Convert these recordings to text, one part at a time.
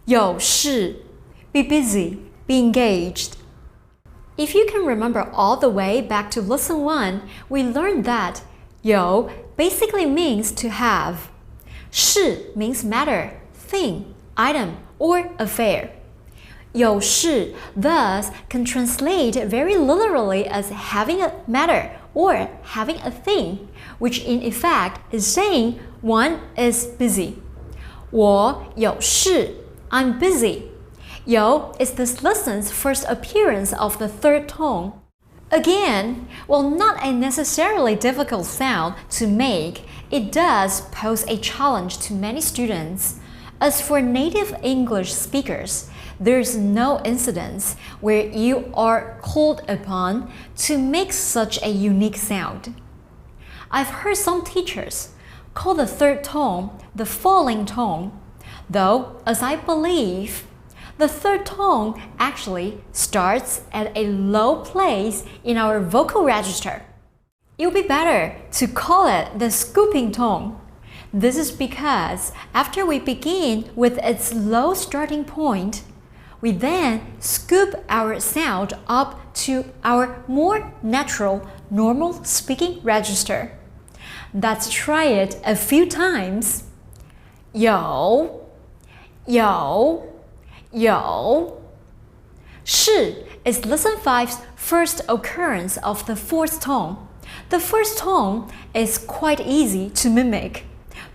有事 be busy, be engaged. If you can remember all the way back to lesson 1, we learned that 有 basically means to have. 事 means matter, thing, item, or affair. 有事 thus can translate very literally as having a matter or having a thing, which in effect is saying one is busy. 我有事 I'm busy. 有 is this lesson's first appearance of the third tone. Again, while not a necessarily difficult sound to make, it does pose a challenge to many students. As for native English speakers, there's no incidence where you are called upon to make such a unique sound. I've heard some teachers call the third tone the falling tone, though, as I believe, the third tone actually starts at a low place in our vocal register. It would be better to call it the scooping tone. This is because after we begin with its low starting point, we then scoop our sound up to our more natural, normal speaking register. Let's try it a few times. 有 有 有 是 is lesson 5's first occurrence of the fourth tone. The first tone is quite easy to mimic,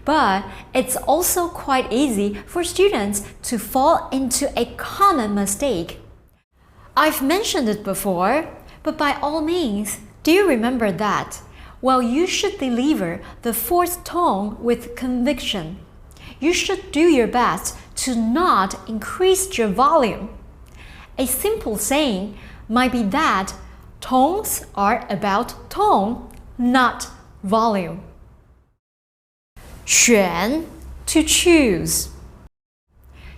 but it's also quite easy for students to fall into a common mistake. I've mentioned it before, but by all means, do remember that while you should deliver the fourth tone with conviction, you should do your best to not increase your volume. A simple saying might be that tones are about tone, not volume. 选 to choose.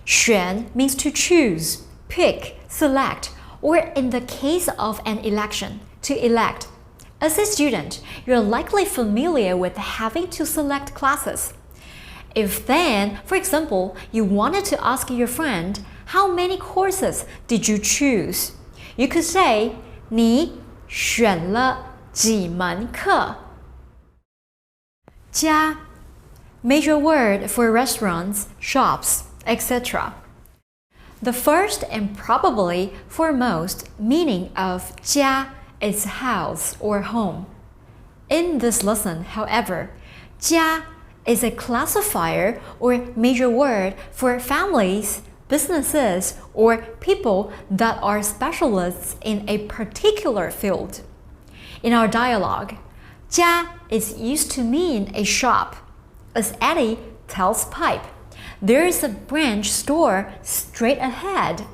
选 means to choose, pick, select, or in the case of an election, to elect. As a student, you're likely familiar with having to select classes. If then, for example, you wanted to ask your friend, how many courses did you choose? You could say, 你选了几门课? 家 major word for restaurants, shops, etc. The first and probably foremost meaning of 家 is house or home. In this lesson, however, 家 is a classifier or major word for families, businesses, or people that are specialists in a particular field. In our dialogue, 家 is used to mean a shop. As Eddie tells Pipe, there is a branch store straight ahead.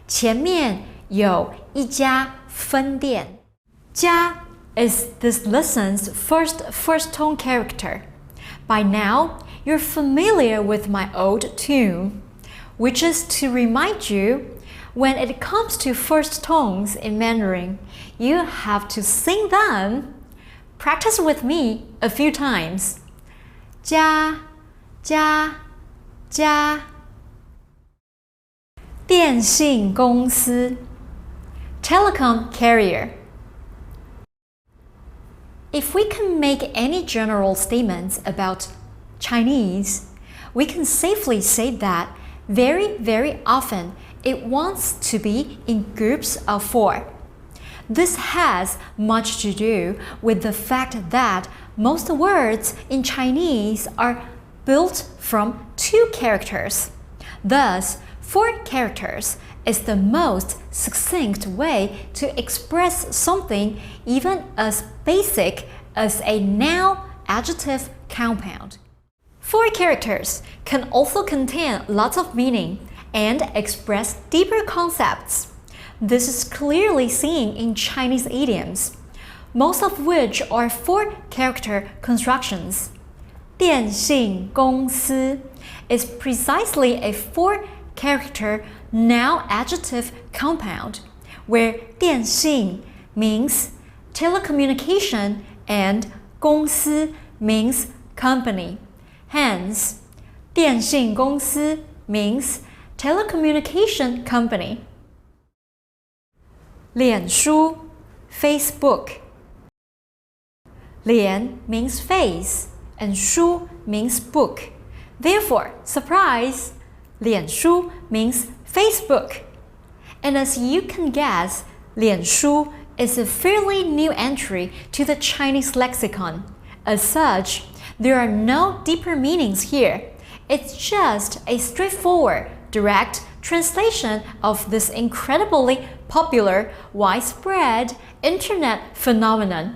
前面有一家分店. 家 is this lesson's first tone character. By now, you're familiar with my old tune, which is to remind you, when it comes to first tones in Mandarin, you have to sing them. Practice with me a few times. 家家家 电信公司 telecom carrier. If we can make any general statements about Chinese, we can safely say that very often it wants to be in groups of 4. This has much to do with the fact that most words in Chinese are built from 2 characters. Thus, 4 characters is the most succinct way to express something even as basic as a noun-adjective compound. 4 characters can also contain lots of meaning and express deeper concepts. This is clearly seen in Chinese idioms, most of which are 4-character constructions. 电信公司 is precisely a 4-character noun-adjective compound, where 电信 means telecommunication and 公司 means company. Hence, 电信公司 means telecommunication company. 脸书 Facebook. 脸 means face and 书 means book. Therefore, surprise! 脸书 means Facebook. And as you can guess, 脸书 is a fairly new entry to the Chinese lexicon. As such, there are no deeper meanings here. It's just a straightforward, direct translation of this incredibly popular, widespread internet phenomenon.